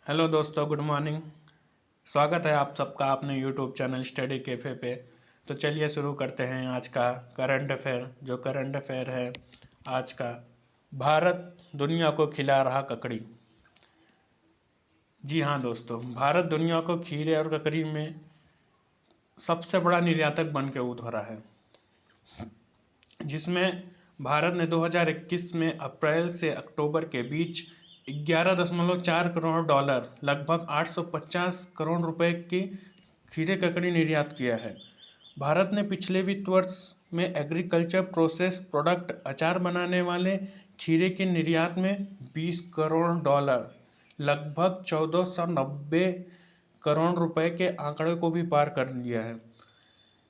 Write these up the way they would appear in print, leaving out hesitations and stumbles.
Hello दोस्तों, good morning. स्वागत है आप सबका अपने यूट्यूब चैनल स्टडी कैफ़े पे। तो चलिए शुरू करते हैं आज का करंट अफेयर। जो करंट अफेयर है आज का, भारत दुनिया को खिला रहा ककड़ी। जी हाँ दोस्तों, भारत दुनिया को खीरे और ककड़ी में सबसे बड़ा निर्यातक बन के उभरा है, जिसमें भारत ने 2021 में अप्रैल से अक्टूबर के बीच 11.4 करोड़ डॉलर लगभग 850 करोड़ रुपए की खीरे ककड़ी निर्यात किया है। भारत ने पिछले वित्त वर्ष में एग्रीकल्चर प्रोसेस प्रोडक्ट अचार बनाने वाले खीरे के निर्यात में 20 करोड़ डॉलर लगभग 1490 करोड़ रुपए के आंकड़े को भी पार कर लिया है।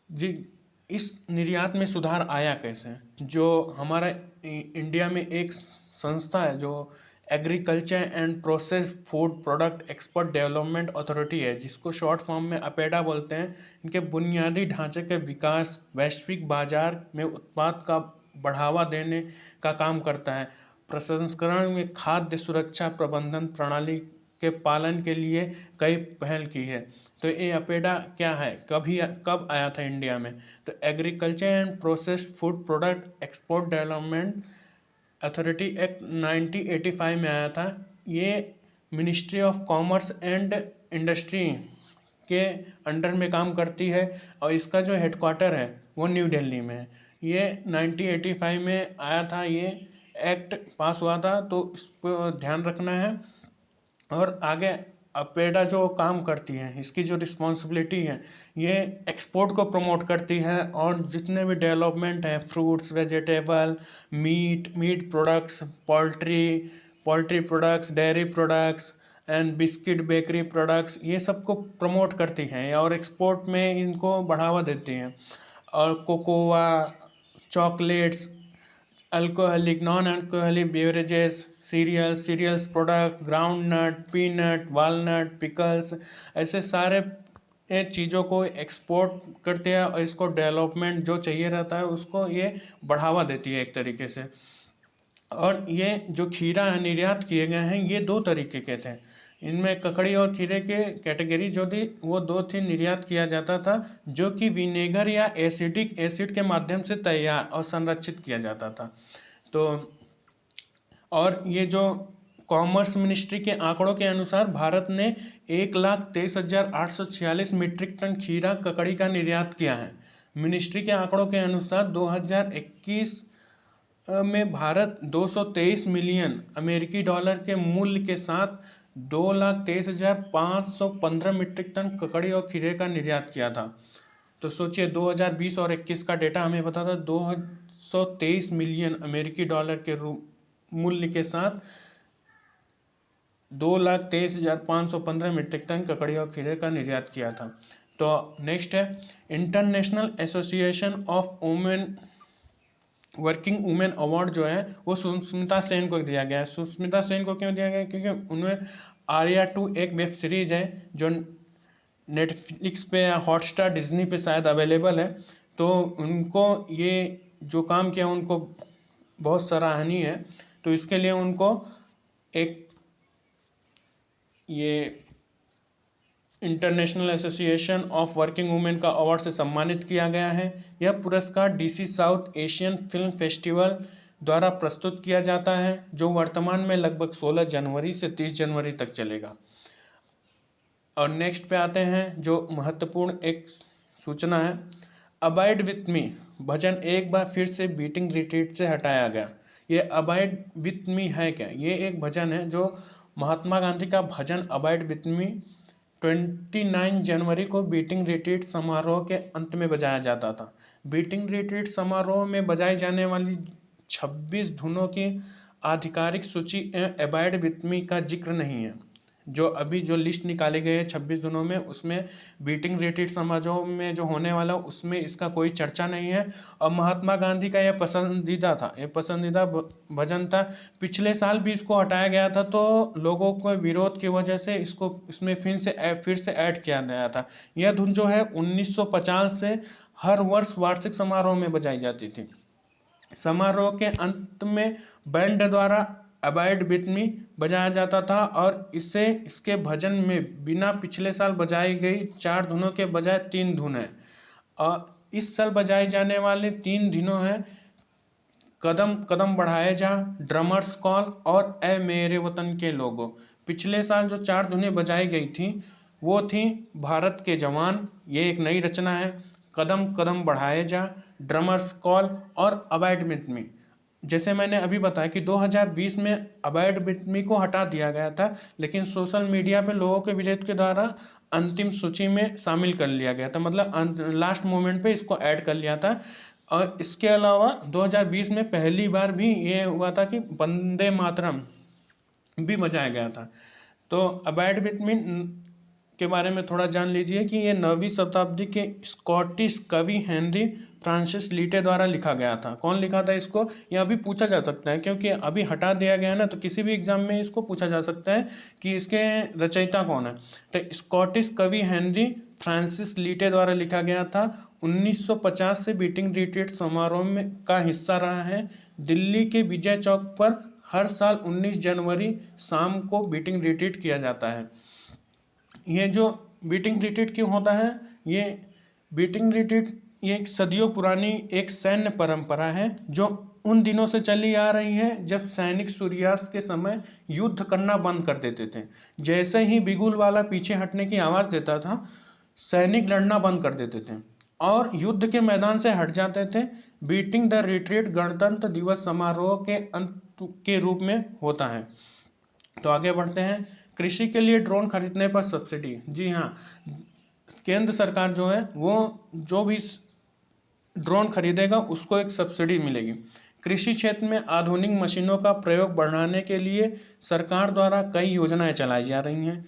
जी, इस निर्यात में सुधार आया कैसे? जो हमारा इंडिया में एक संस्था है जो agriculture and process food product expert development authority है, जिसको शॉर्ट फॉर्म में अपेडा बोलते हैं। इनके बुनियादी ढांचे के विकास, वैश्विक बाजार में उत्पाद का बढ़ावा देने का काम करता है, प्रसंस्करण में खाद्य सुरक्षा प्रबंधन प्रणाली के पालन के लिए कई पहल की है। तो ये अपेडा क्या है, कब आया था इंडिया में? तो agriculture and processed food product export development authority act 1985 में आया था। ये ministry of commerce and industry के अंडर में काम करती है और इसका जो हेडक्वार्टर है वो न्यू दिल्ली में है। ये 1985 में आया था, ये एक्ट पास हुआ था, तो इस पर ध्यान रखना है। और आगे अपेडा जो काम करती है, इसकी जो रिस्पॉन्सिबिलिटी है, ये एक्सपोर्ट को प्रमोट करती है और जितने भी डेवलपमेंट है, fruits, vegetable, meat products, poultry products, dairy products and biscuit bakery products, ये सब को प्रमोट करती हैं और एक्सपोर्ट में इनको बढ़ावा देती हैं। और cocoa, chocolates, alcoholic, non alcoholic beverages, cereals product, groundnut, peanut, walnut, pickles, ऐसे सारे ये चीज़ों को एक्सपोर्ट करते हैं और इसको डेवलपमेंट जो चाहिए रहता है उसको ये बढ़ावा देती है एक तरीके से। और ये जो खीरा निर्यात किए गए हैं ये दो तरीके के थे। इनमें ककड़ी और खीरे के कैटेगरी जो थी वो दो थी। निर्यात किया जाता था जो कि विनेगर या एसिडिक एसिड के माध्यम से तैयार और संरक्षित किया जाता था। तो और ये जो कॉमर्स मिनिस्ट्री के आंकड़ों के अनुसार भारत ने 1,23,846 मीट्रिक टन खीरा ककड़ी का निर्यात किया है। मिनिस्ट्री के आंकड़ों के अनुसार 2021 में भारत 223 मिलियन अमेरिकी डॉलर के मूल्य के साथ 2,23,515 मीट्रिक टन ककड़ी और खीरे का निर्यात किया था। तो सोचिए, 2020 और 21 का डेटा हमें पता था 223 मिलियन अमेरिकी डॉलर के मूल्य के साथ 2,23,515 मीट्रिक टन ककड़ी और खीरे का निर्यात किया था। तो नेक्स्ट है international association of women working women award जो है वो सुष्मिता सेन को दिया गया है। सुष्मिता सेन को क्यों दिया गया है? क्योंकि उनमें आर्या 2 एक वेब सीरीज है जो नेटफ्लिक्स पे या हॉटस्टार डिज्नी पे शायद अवेलेबल है। तो उनको ये जो काम किया उनको बहुत सराहनीय है। तो इसके लिए उनको एक ये international association of working women का अवार्ड से सम्मानित किया गया है। यह पुरस्कार DC south Asian film festival द्वारा प्रस्तुत किया जाता है, जो वर्तमान में लगभग 16 जनवरी से 30 जनवरी तक चलेगा। और नेक्स्ट पे आते हैं जो महत्वपूर्ण एक सूचना है। अबाइड विथ मी भजन एक बार फिर से बीटिंग रिट्रीट से हटाया गया। ये अबाइड विथ मी है क्या? ये एक भजन है जो महात्मा गांधी का भजन अबाइड विथ मी 29 जनवरी को बीटिंग रिट्रीट समारोह के अंत में बजाया जाता था। बीटिंग रिट्रीट समारोह में बजाई जाने वाली 26 धुनों की आधिकारिक सूची अबाइड विथ मी का जिक्र नहीं है। जो अभी जो लिस्ट निकाले गए हैं 26 धुनों में, उसमें बीटिंग रिट्रीट समारोह में जो होने वाला उसमें इसका कोई चर्चा नहीं है। और महात्मा गांधी का यह पसंदीदा था, ये पसंदीदा भजन था। पिछले साल भी इसको हटाया गया था, तो लोगों को विरोध की वजह से इसको इसमें फिर से ऐड किया गया था। यह धुन जो है 1950 से हर वर्ष वार्षिक समारोह में बजाई जाती थी। समारोह के अंत में बैंड द्वारा अबाइड विथ मी बजाया जाता था, और इसे इसके भजन में बिना पिछले साल बजाई गई 4 धुनों के बजाय 3 धुन है। और इस साल बजाई जाने वाले 3 धुनों हैं कदम कदम बढ़ाए जा, ड्रमर्स कॉल और ए मेरे वतन के लोगों। पिछले साल जो 4 धुनें बजाई गई थी वो थी भारत के जवान, ये एक नई रचना है, कदम कदम बढ़ाए जा, ड्रमर्स कॉल और अबाइड विथ मी। जैसे मैंने अभी बताया कि 2020 में अबाइड विथ मी को हटा दिया गया था, लेकिन सोशल मीडिया पे लोगों के विरोध के द्वारा अंतिम सूची में शामिल कर लिया गया था, मतलब लास्ट मोमेंट पे इसको ऐड कर लिया था। और इसके अलावा 2020 में पहली बार भी ये हुआ था कि वंदे मातरम भी बजाया गया था। तो अबाइड विथ मी के बारे में थोड़ा जान लीजिए कि ये 9वीं शताब्दी के स्कॉटिश कवि हेनरी फ्रांसिस लीटे द्वारा लिखा गया था। कौन लिखा था इसको, ये अभी पूछा जा सकता है, क्योंकि अभी हटा दिया गया है ना, तो किसी भी एग्जाम में इसको पूछा जा सकता है कि इसके रचयिता कौन है। तो स्कॉटिश कवि हेनरी फ्रांसिस लीटे द्वारा लिखा गया था। 1950 से बीटिंग रिट्रीट समारोह में का हिस्सा रहा है। दिल्ली के विजय चौक पर हर साल 19 जनवरी शाम को बीटिंग रिट्रीट किया जाता है। ये जो बीटिंग रिट्रीट क्यों होता है, ये बीटिंग रिट्रीट ये एक सदियों पुरानी एक सैन्य परंपरा है जो उन दिनों से चली आ रही है जब सैनिक सूर्यास्त के समय युद्ध करना बंद कर देते थे। जैसे ही बिगुल वाला पीछे हटने की आवाज़ देता था, सैनिक लड़ना बंद कर देते थे और युद्ध के मैदान से हट जाते थे। बीटिंग द रिट्रीट गणतंत्र दिवस समारोह के अंत के रूप में होता है। तो आगे बढ़ते हैं। कृषि के लिए ड्रोन खरीदने पर सब्सिडी। जी हाँ, केंद्र सरकार जो है वो जो भी ड्रोन खरीदेगा उसको एक सब्सिडी मिलेगी। कृषि क्षेत्र में आधुनिक मशीनों का प्रयोग बढ़ाने के लिए सरकार द्वारा कई योजनाएं चलाई जा रही हैं,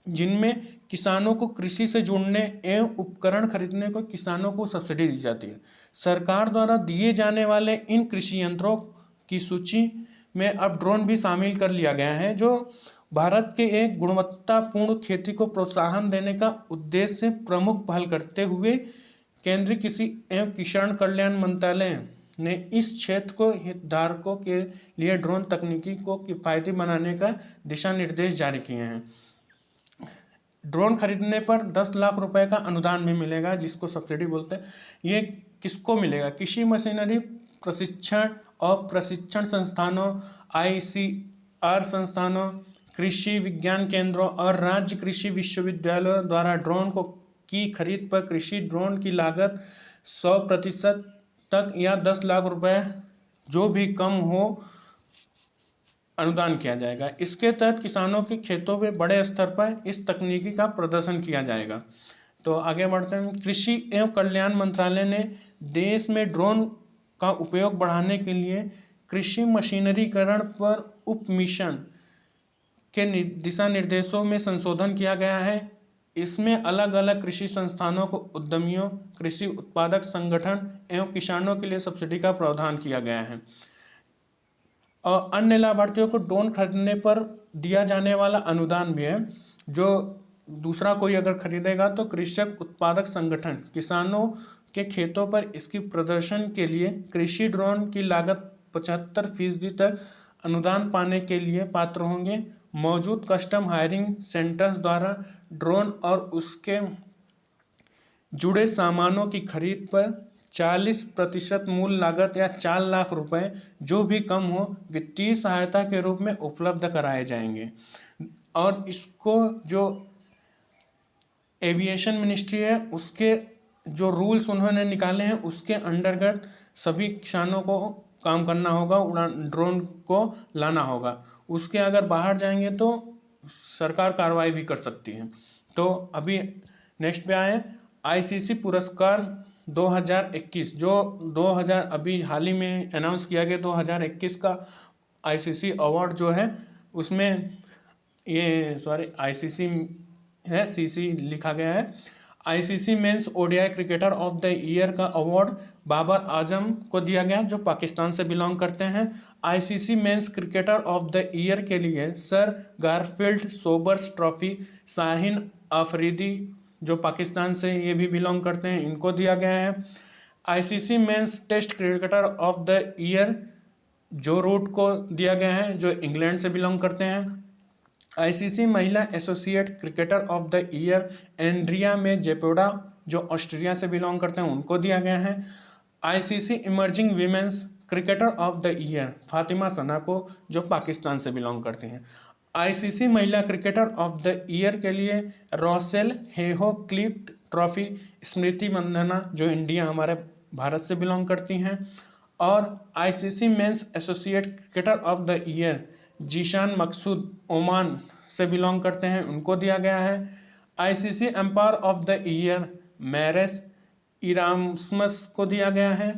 जिनमें किसानों को कृषि से जुड़ने एवं उपकरण खरीदने को किसानों को सब्सिडी दी जाती है। सरकार द्वारा दिए जाने वाले इन कृषि यंत्रों की सूची में अब ड्रोन भी शामिल कर लिया गया है, जो भारत के एक गुणवत्तापूर्ण खेती को प्रोत्साहन देने का उद्देश्य से प्रमुख पहल करते हुए केंद्रीय कृषि एवं किसान कल्याण मंत्रालय ने इस क्षेत्र को हितधारकों के लिए ड्रोन तकनीकी को किफायती बनाने का दिशा निर्देश जारी किए हैं। ड्रोन खरीदने पर 10 लाख रुपए का अनुदान भी मिलेगा, जिसको सब्सिडी बोलते हैं। ये किसको मिलेगा? कृषि मशीनरी प्रशिक्षण और प्रशिक्षण संस्थानों, ICR संस्थानों, कृषि विज्ञान केंद्रों और राज्य कृषि विश्वविद्यालयों द्वारा ड्रोन की खरीद पर कृषि ड्रोन की लागत 100% तक या 10 लाख रुपए जो भी कम हो अनुदान किया जाएगा। इसके तहत किसानों के खेतों में बड़े स्तर पर इस तकनीकी का प्रदर्शन किया जाएगा। तो आगे बढ़ते हैं। कृषि एवं कल्याण मंत्रालय ने देश में ड्रोन का उपयोग बढ़ाने के लिए कृषि मशीनरीकरण पर उप मिशन के दिशा निर्देशों में संशोधन किया गया है। इसमें अलग अलग कृषि संस्थानों को उद्यमियों, कृषि उत्पादक संगठन एवं किसानों के लिए सब्सिडी का प्रावधान किया गया है। और अन्य लाभार्थियों को ड्रोन खरीदने पर दिया जाने वाला अनुदान भी है। जो दूसरा कोई अगर खरीदेगा तो कृषक उत्पादक संगठन किसानों के खेतों पर इसकी प्रदर्शन के लिए कृषि ड्रोन की लागत 75% तक अनुदान पाने के लिए पात्र होंगे। मौजूद कस्टम हायरिंग सेंटर्स द्वारा ड्रोन और उसके जुड़े सामानों की खरीद पर 40% मूल लागत या 4 लाख रुपए जो भी कम हो वित्तीय सहायता के रूप में उपलब्ध कराए जाएंगे। और इसको जो एविएशन मिनिस्ट्री है उसके जो रूल्स उन्होंने निकाले हैं उसके अंतर्गत सभी किसानों को काम करना होगा, उड़ान ड्रोन को लाना होगा। उसके अगर बाहर जाएंगे तो सरकार कार्रवाई भी कर सकती है। तो अभी नेक्स्ट पे आए ICC पुरस्कार 2021, जो 2000 अभी हाल ही में अनाउंस किया गया 2021 का ICC अवार्ड जो है उसमें ये ICC है, CC लिखा गया है। ICC men's ODI cricketer of the year का अवार्ड बाबर आजम को दिया गया जो पाकिस्तान से बिलोंग करते हैं। ICC mains cricketer of the year के लिए sir Garfield Sobers trophy Shaheen Afridi जो पाकिस्तान से ये भी बिलोंग करते हैं इनको दिया गया है। ICC men's test cricketer of the year Joe Root को दिया गया है, जो इंग्लैंड से बिलोंग करते हैं। आईसीसी महिला associate cricketer of the year Andrea में जेपोडा, जो ऑस्ट्रेलिया से बिलोंग करते हैं, उनको दिया गया है। ICC emerging women's cricketer of the year Fatima Sana को, जो पाकिस्तान से बिलोंग करती हैं। आईसीसी महिला क्रिकेटर ऑफ द ईयर के लिए Rachael Heyhoe Flint trophy Smriti Mandhana, जो इंडिया हमारे भारत से बिलोंग करती हैं। और ICC men's associate cricketer of the year Zeeshan Maqsood Oman से बिलोंग करते हैं, उनको दिया गया है। ICC umpire of the year Marais Erasmus को दिया गया है।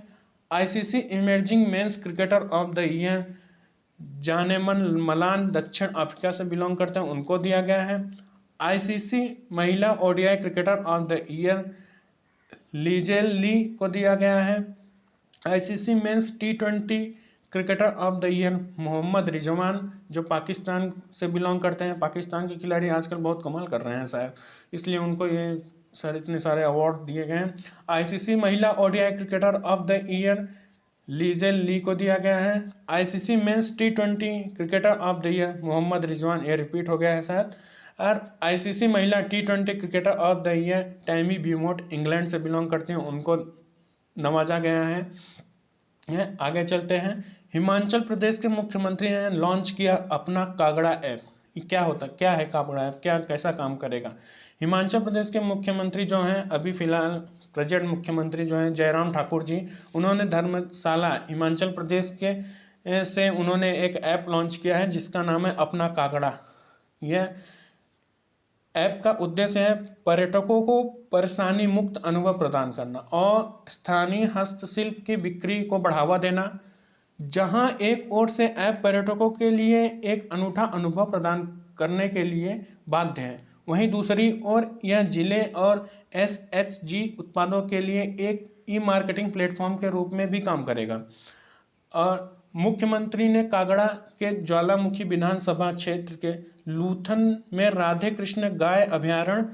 ICC emerging men's cricketer of the year Janneman Malan दक्षिण अफ्रीका से बिलोंग करते हैं, उनको दिया गया है। आईसीसी महिला ODI cricketer of the year Lizelle Lee को दिया गया है। आईसीसी मेंस टी20 cricketer of the year Mohammad Rizwan, जो पाकिस्तान से बिलोंग करते हैं। पाकिस्तान के खिलाड़ी आजकल बहुत कमाल कर रहे हैं शायद, इसलिए उनको ये इतने सारे अवार्ड दिए गए हैं। आईसीसी महिला ODI cricketer of the year Lizelle Lee को दिया गया है। आईसीसी मेंस टी20 cricketer of the year Mohammad Rizwan, ये रिपीट हो गया है शायद। और आईसीसी महिला टी20 cricketer of the year Tammy Beaumont, England से बिलोंग करते हैं, उनको नवाजा गया है। आगे चलते हैं। हिमाचल प्रदेश के मुख्यमंत्री ने लॉन्च किया अपना कागड़ा ऐप। क्या है कागड़ा ऐप, कैसा काम करेगा? हिमाचल प्रदेश के मुख्यमंत्री जो हैं, अभी फिलहाल प्रेजेंट मुख्यमंत्री जो हैं जयराम ठाकुर जी, उन्होंने धर्मशाला हिमाचल प्रदेश के से उन्होंने एक ऐप लॉन्च किया है जिसका नाम है अपना कागड़ा। यह ऐप का उद्देश्य है पर्यटकों को परेशानी मुक्त अनुभव प्रदान करना और स्थानीय हस्तशिल्प की बिक्री को बढ़ावा देना। जहां एक ओर से ऐप पर्यटकों के लिए एक अनूठा अनुभव प्रदान करने के लिए बाध्य है, वहीं दूसरी ओर यह जिले और एसएचजी उत्पादों के लिए एक ई मार्केटिंग प्लेटफॉर्म के रूप में भी काम करेगा। और मुख्यमंत्री ने कागड़ा के ज्वालामुखी विधानसभा क्षेत्र के लूथन में राधे कृष्ण गाय अभयारण्य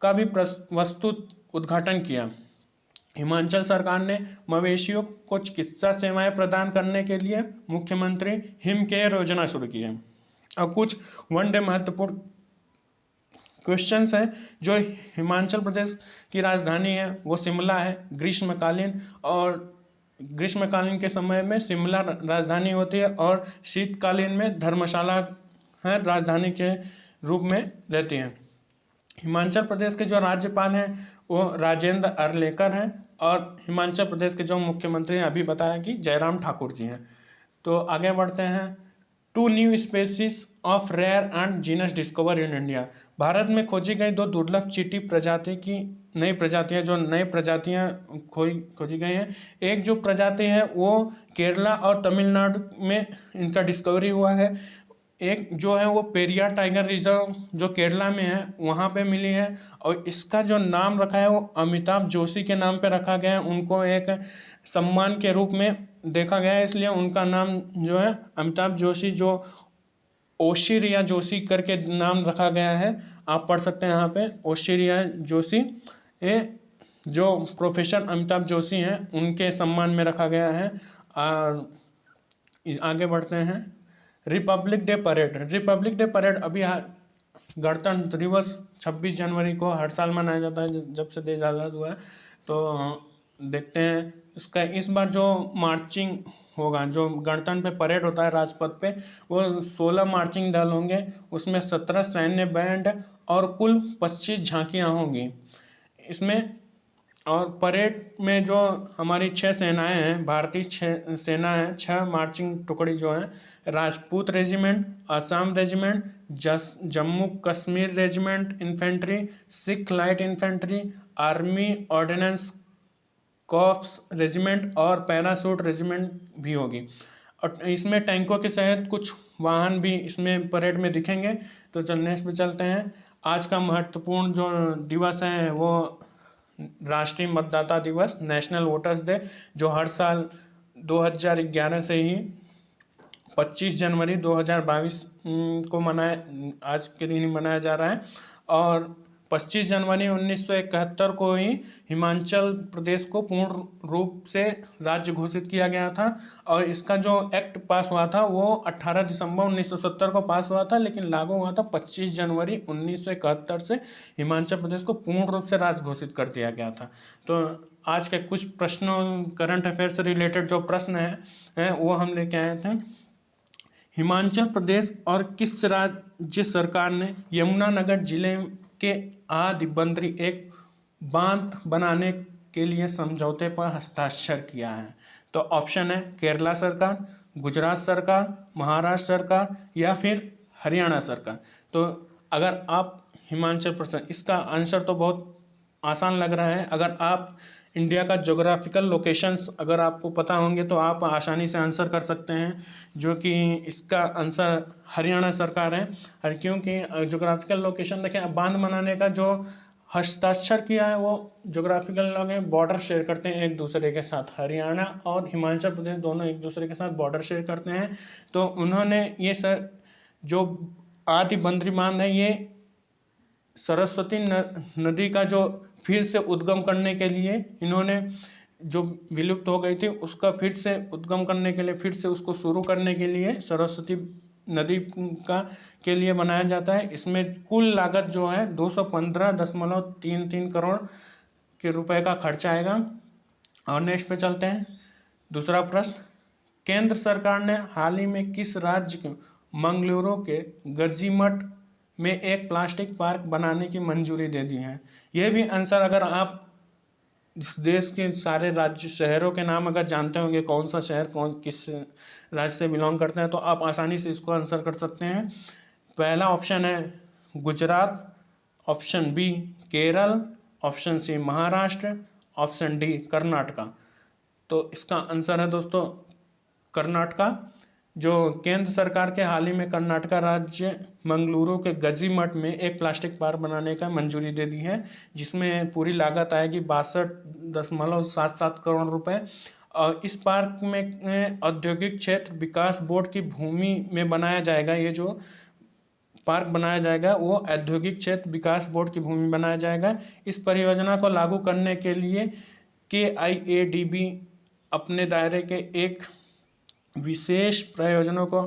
का भी वस्तुत उद्घाटन किया। हिमाचल सरकार ने मवेशियों को चिकित्सा सेवाएं प्रदान करने के लिए मुख्यमंत्री हिम केयर योजना शुरू की है। अब कुछ वन डे महत्वपूर्ण क्वेश्चंस हैं। जो हिमाचल प्रदेश की राजधानी है वो शिमला है। ग्रीष्मकालीन के समय में शिमला राजधानी होती है और शीतकालीन में धर्मशाला है राजधानी के रूप में रहती है। हिमाचल प्रदेश के जो राज्यपाल हैं वो राजेंद्र अर्लेकर हैं और हिमाचल प्रदेश के जो मुख्यमंत्री हैं अभी बताया कि जयराम ठाकुर जी हैं। तो आगे बढ़ते हैं। 2 new species of rare and genus discover in India. Bharat में खोजी गई 2 दुर्लभ चींटी प्रजाति की नई प्रजातियां खोजी गई हैं। एक जो प्रजाति है वो केरला और तमिलनाडु में इनका डिस्कवरी हुआ है। एक जो है वो पेरियार टाइगर रिजर्व जो केरला में है वहाँ पे मिली है और इसका जो नाम रखा है वो अमिताभ जोशी के नाम पे रखा गया है। उनको एक सम्मान के रूप में देखा गया है, इसलिए उनका नाम जो है अमिताभ जोशी, जो ओशिरिया जोशी करके नाम रखा गया है। आप पढ़ सकते हैं यहाँ पे ओशिरिया जोशी, ये जो प्रोफेसर अमिताभ जोशी हैं उनके सम्मान में रखा गया है। और आगे बढ़ते हैं। रिपब्लिक डे परेड अभी गणतंत्र दिवस 26 जनवरी को हर साल मनाया जाता है जब से देश आज़ाद हुआ है। तो देखते हैं इसका इस बार जो मार्चिंग होगा, जो गणतंत्र पे परेड होता है राजपथ पे, वो 16 मार्चिंग दल होंगे, उसमें 17 सैन्य बैंड और कुल 25 झांकियाँ होंगी इसमें। और परेड में जो हमारी 6 सेनाएं हैं, भारतीय 6 सेना है, 6 मार्चिंग टुकड़ी जो है, Rajput regiment, Assam regiment, Jammu Kashmir regiment infantry, Sikh light infantry, army ordinance corps regiment और पैराशूट रेजिमेंट भी होगी। और इसमें टैंकों के सहित कुछ वाहन भी इसमें परेड में दिखेंगे। तो नेक्स्ट पे चलते हैं। आज का महत्वपूर्ण जो दिवस है वो राष्ट्रीय मतदाता दिवस, नेशनल वोटर्स डे, जो हर साल 2011 से ही 25 जनवरी 2022 को आज के दिन ही मनाया जा रहा है। और 25 जनवरी 1971 को ही हिमाचल प्रदेश को पूर्ण रूप से राज्य घोषित किया गया था। और इसका जो एक्ट पास हुआ था वो 18 दिसंबर 1970 को पास हुआ था, लेकिन लागू हुआ था 25 जनवरी 1971 से हिमाचल प्रदेश को पूर्ण रूप से राज्य घोषित कर दिया गया था। तो आज के कुछ प्रश्नों, करंट अफेयर से रिलेटेड जो प्रश्न है वो हम लेके आए थे। हिमाचल प्रदेश और किस राज्य सरकार ने यमुनानगर जिले के आदि बंदरी एक बांध बनाने के लिए समझौते पर हस्ताक्षर किया है? तो ऑप्शन है केरला सरकार, गुजरात सरकार, महाराष्ट्र सरकार या फिर हरियाणा सरकार। तो अगर आप हिमाचल प्रदेश, इसका आंसर तो बहुत आसान लग रहा है। अगर आप इंडिया का जोग्राफिकल लोकेशंस अगर आपको पता होंगे तो आप आसानी से आंसर कर सकते हैं, जो कि इसका आंसर हरियाणा सरकार है। और क्योंकि जोग्राफिकल लोकेशन देखें, बांध बनाने का जो हस्ताक्षर किया है वो जोग्राफिकल लोग हैं, बॉर्डर शेयर करते हैं एक दूसरे के साथ। हरियाणा और हिमाचल प्रदेश दोनों एक दूसरे के साथ बॉर्डर शेयर करते हैं। तो उन्होंने ये सर जो आदि बंदरी बांध है ये सरस्वती नदी का जो फिर से उद्गम करने के लिए इन्होंने, जो विलुप्त हो गई थी उसका फिर से उद्गम करने के लिए, फिर से उसको शुरू करने के लिए सरस्वती नदी का के लिए बनाया जाता है। इसमें कुल लागत जो है 215.33 करोड़ के रुपए का खर्चा आएगा। और नेक्स्ट पे चलते हैं। दूसरा प्रश्न, केंद्र सरकार ने हाल ही में किस राज्य के मंगलुरु के गजीमठ में एक प्लास्टिक पार्क बनाने की मंजूरी दे दी है? यह भी आंसर, अगर आप इस देश के सारे राज्य शहरों के नाम अगर जानते होंगे कौन सा शहर कौन किस राज्य से बिलोंग करते हैं, तो आप आसानी से इसको आंसर कर सकते हैं। पहला ऑप्शन है Gujarat, option B Kerala, option C Maharashtra, option D Karnataka. तो इसका आंसर है दोस्तों कर्नाटका। जो केंद्र सरकार के हाल ही में कर्नाटका राज्य मंगलुरु के गजीमठ में एक प्लास्टिक पार्क बनाने का मंजूरी दे दी है, जिसमें पूरी लागत आएगी 62.77 करोड़ रुपए। और इस पार्क में औद्योगिक क्षेत्र विकास बोर्ड की भूमि में बनाया जाएगा। ये जो पार्क बनाया जाएगा वो औद्योगिक क्षेत्र विकास बोर्ड की भूमि में बनाया जाएगा। इस परियोजना को लागू करने के लिए KIADB अपने दायरे के एक विशेष प्रयोजनों को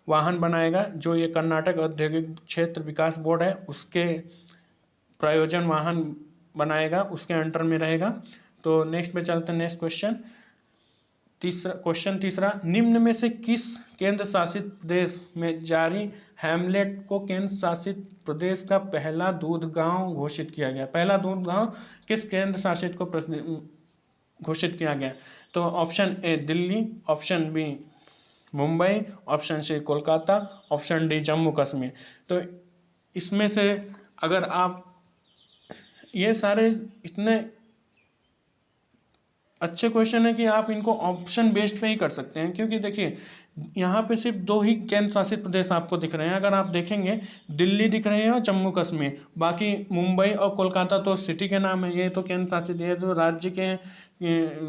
वाहन बनाएगा, जो ये कर्नाटक औद्योगिक क्षेत्र विकास बोर्ड है उसके प्रयोजन वाहन बनाएगा, उसके अंडर में रहेगा। तो नेक्स्ट पे चलते हैं। नेक्स्ट क्वेश्चन, तीसरा, निम्न में से किस केंद्र शासित प्रदेश में जारी हैमलेट को केंद्र शासित प्रदेश का पहला दूध गांव घोषित किया गया? पहला दूध गांव किस केंद्र शासित को घोषित किया गया? तो option A Delhi, option B Mumbai, option C Kolkata, option D Jammu Kashmir. तो इसमें से अगर आप, ये सारे इतने अच्छे क्वेश्चन है कि आप इनको ऑप्शन बेस्ड पे ही कर सकते हैं, क्योंकि देखिए यहाँ पे सिर्फ 2 ही केंद्र शासित प्रदेश आपको दिख रहे हैं। अगर आप देखेंगे दिल्ली दिख रहे हैं और जम्मू कश्मीर, बाकी मुंबई और कोलकाता तो सिटी के नाम है, ये तो केंद्र शासित, ये जो राज्य के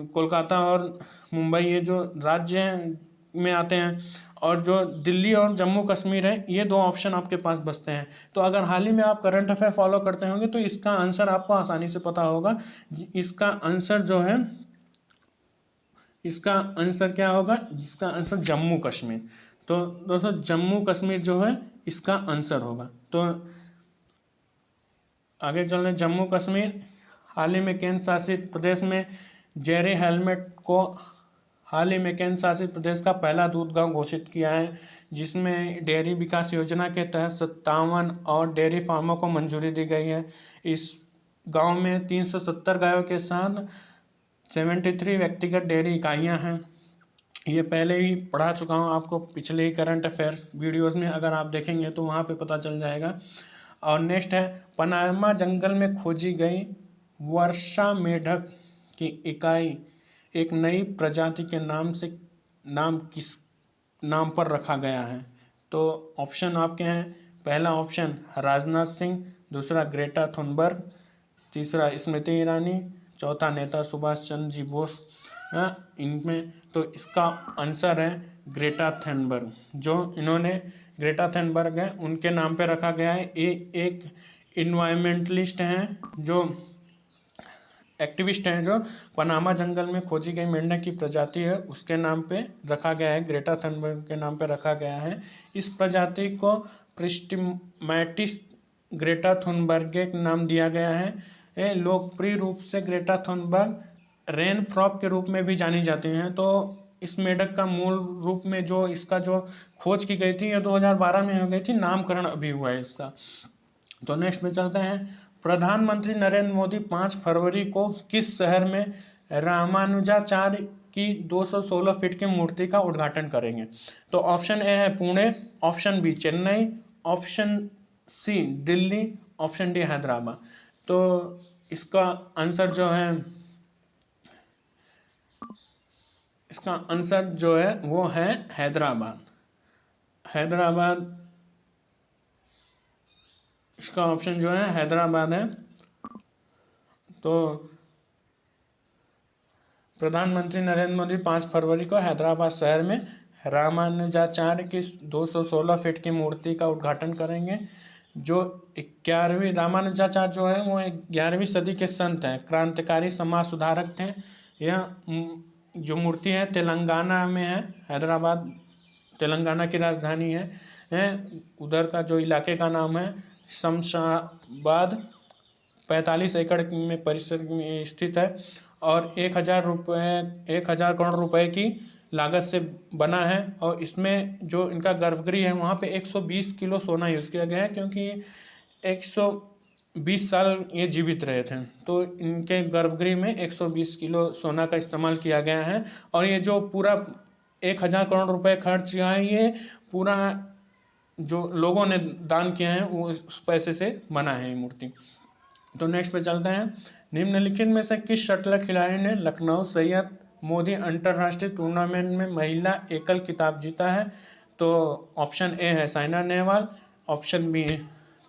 कोलकाता और मुंबई ये जो राज्य हैं में आते हैं। और जो दिल्ली और जम्मू कश्मीर है, ये 2 ऑप्शन आपके पास बचते हैं। तो अगर हाल ही में आप करंट अफेयर फॉलो करते होंगे तो इसका आंसर आपको आसानी से पता होगा। इसका आंसर जो है, इसका आंसर क्या होगा? इसका आंसर जम्मू कश्मीर। तो दोस्तों जम्मू कश्मीर जो है इसका आंसर होगा। तो आगे चल रहे, जम्मू कश्मीर हाल ही में केंद्र शासित प्रदेश में जेरे हेलमेट को हाल ही में केंद्र शासित प्रदेश का पहला दूध गांव घोषित किया है, जिसमें डेयरी विकास योजना के तहत 57 और डेयरी फार्मों को मंजूरी दी गई है। इस गांव में 370 गायों के साथ 73 व्यक्तिगत डेयरी इकाइयां हैं। ये पहले ही पढ़ा चुका हूँ आपको पिछले ही करंट अफेयर वीडियोस में, अगर आप देखेंगे तो वहाँ पे पता चल जाएगा। और नेक्स्ट है, पनामा जंगल में खोजी गई वर्षा मेढक की इकाई एक नई प्रजाति के नाम किस नाम पर रखा गया है? तो ऑप्शन आपके हैं, पहला ऑप्शन राजनाथ सिंह, दूसरा ग्रेटा थुनबर्ग, तीसरा स्मृति ईरानी, चौथा नेता सुभाष चंद्र जी बोस। इनमें तो इसका आंसर है ग्रेटा थुनबर्ग। जो इन्होंने ग्रेटा थुनबर्ग है उनके नाम पे रखा गया है। एक इन्वायरमेंटलिस्ट हैं, जो एक्टिविस्ट हैं, जो पनामा जंगल में खोजी गई मेंढक की प्रजाति है उसके नाम पे रखा गया है, ग्रेटा थनबर्ग के नाम पे रखा गया है। इस प्रजाति को प्रिस्टिमैटिस ग्रेटा थुनबर्ग नाम दिया गया है। ये लोकप्रिय रूप से ग्रेटा थुनबर्ग रेन फ्रॉग के रूप में भी जानी जाती हैं। तो इस मेढक का मूल रूप में जो इसका जो खोज की गई थी ये 2012 में हो गई थी, नामकरण अभी हुआ है इसका। तो नेक्स्ट में चलते हैं। प्रधानमंत्री नरेंद्र मोदी 5 फरवरी को किस शहर में रामानुजाचार्य की 216 फीट की मूर्ति का उद्घाटन करेंगे? तो ऑप्शन ए है Pune, option B Chennai, option C Delhi, option D Hyderabad. तो इसका आंसर जो है, इसका आंसर जो है वो है हैदराबाद। हैदराबाद, इसका ऑप्शन जो है हैदराबाद है। तो प्रधानमंत्री नरेंद्र मोदी 5 फरवरी को हैदराबाद शहर में रामानुजाचार्य की 216 फीट की मूर्ति का उद्घाटन करेंगे। जो 11वीं रामानुजाचार्य जो है वो 11वीं सदी के संत हैं, क्रांतिकारी समाज सुधारक थे। यह जो मूर्ति है तेलंगाना में है, हैदराबाद तेलंगाना की राजधानी है। उधर का जो इलाके का नाम है शमशाबाद, 45 एकड़ में परिसर में स्थित है और 1,000 करोड़ रुपए की लागत से बना है। और इसमें जो इनका गर्भगृह है वहाँ पे 120 किलो सोना यूज़ किया गया है, क्योंकि 120 साल ये जीवित रहे थे। तो इनके गर्भगृह में 120 किलो सोना का इस्तेमाल किया गया है। और ये जो पूरा 1,000 करोड़ रुपए खर्च किया है, ये पूरा जो लोगों ने दान किया है वो उस पैसे से बना है ये मूर्ति। तो नेक्स्ट पे चलते हैं। निम्नलिखित में से किस शटल खिलाड़ी ने लखनऊ सैयद मोदी अंतर्राष्ट्रीय टूर्नामेंट में महिला एकल खिताब जीता है? तो ऑप्शन ए है Saina Nehwal, option B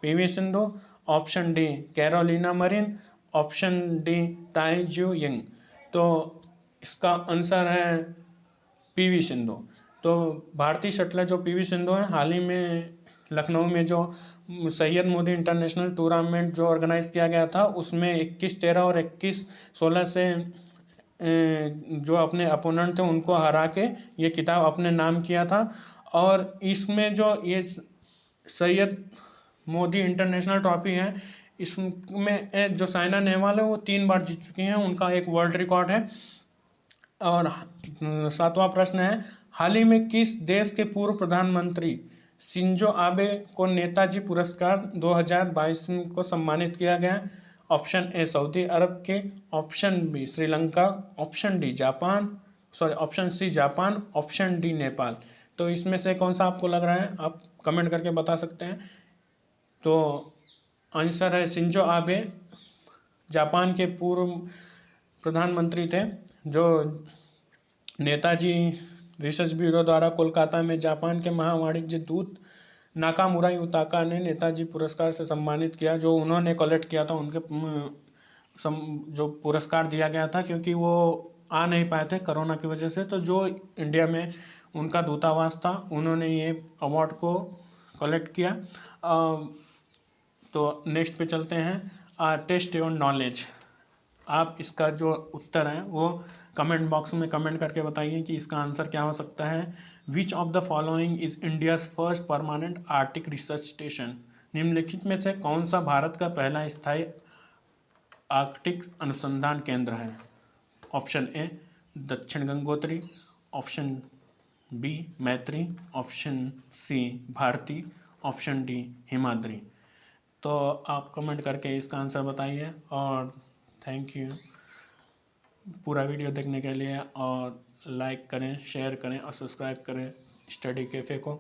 PV Sindhu, option D Carolina Marin, option D Tai Tzu young. तो इसका आंसर है पीवी सिंधु। तो भारतीय शटलर जो पीवी सिंधु है, हाल ही में लखनऊ में जो सैयद मोदी इंटरनेशनल टूर्नामेंट जो ऑर्गेनाइज किया गया था उसमें 21-13 और 21-16 से जो अपने अपोनेंट थे उनको हरा के ये खिताब अपने नाम किया था। और इसमें जो ये सैयद मोदी इंटरनेशनल ट्रॉफी है, इसमें जो साइना नेहवाल है वो 3 बार जीत चुकी हैं, उनका एक वर्ल्ड रिकॉर्ड है। और 7वां प्रश्न है, हाल ही में किस देश के पूर्व प्रधानमंत्री शिंजो आबे को नेताजी पुरस्कार 2022 को सम्मानित किया गया? ऑप्शन ए सऊदी अरब के, option B Sri Lanka, option D Japan, option C Japan, option D Nepal. तो इसमें से कौन सा आपको लग रहा है, आप कमेंट करके बता सकते हैं। तो आंसर है शिंजो आबे, जापान के पूर्व प्रधानमंत्री थे। जो नेताजी रिसर्च ब्यूरो द्वारा कोलकाता में जापान के महावाणिज्य दूत नाकामुरा युताका ने नेताजी पुरस्कार से सम्मानित किया, जो उन्होंने कलेक्ट किया था। उनके जो पुरस्कार दिया गया था, क्योंकि वो आ नहीं पाए थे कोरोना की वजह से, तो जो इंडिया में उनका दूतावास था उन्होंने ये अवार्ड को कलेक्ट किया। तो नेक्स्ट पे चलते हैं। Test your knowledge. आप इसका जो उत्तर है वो कमेंट बॉक्स में कमेंट करके बताइए कि इसका आंसर क्या हो सकता है। Which of the following is India's first permanent Arctic research station? निम्नलिखित में से कौन सा भारत का पहला स्थायी आर्कटिक अनुसंधान केंद्र है? Option A Dakshin Gangotri, option B Maitri, option C Bharati, option D Himadri. तो आप कमेंट करके इसका आंसर बताइए। और थैंक यू पूरा वीडियो देखने के लिए, और लाइक करें, शेयर करें और सब्सक्राइब करें स्टडी कैफ़े को।